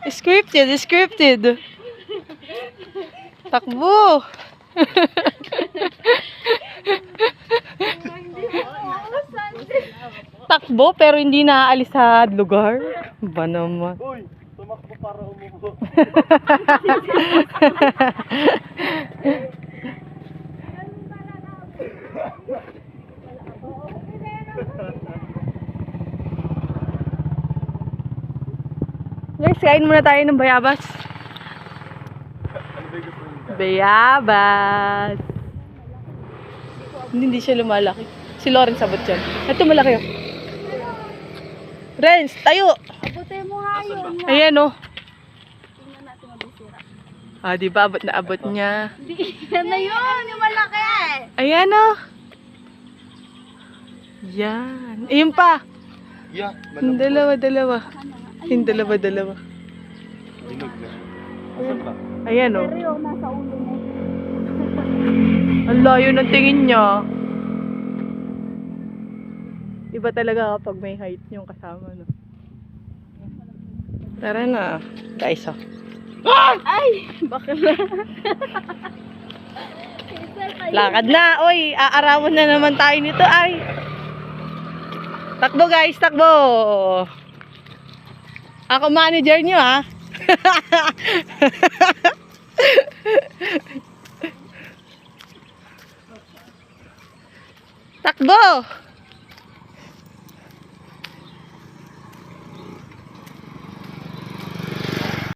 Scripted, scripted. Takbo. Takbo pero hindi naaalis sa lugar. Ba naman? Uy, tumakbo para umubo. Guys, kain muna tayo ng bayabas. Bayabas. Hindi siya lumalaki. Si Lauren sabot yan. Ito malaki oh. Renz, tayo! Abutin mo nga yun. Ayan oh. Tingnan natin mabisira. Ah, di ba abot na abot niya? Yan na yun, yung malaki. Ayan oh. Yan. Ayun pa. Yeah, Yung dalawa. Yung dalawa. Dinog na. Asan ba? Ayan oh. Pero yung nasa ulo mo. Ang layo ng tingin niya. Iba talaga kapag may height yung kasama, no? Tara na. Guys, oh. Ay! Bakla. Lakad na. Oy, aarawan na naman tayo nito. Ay. Takbo, guys. Takbo. Ako manager nyo, ha? Takbo.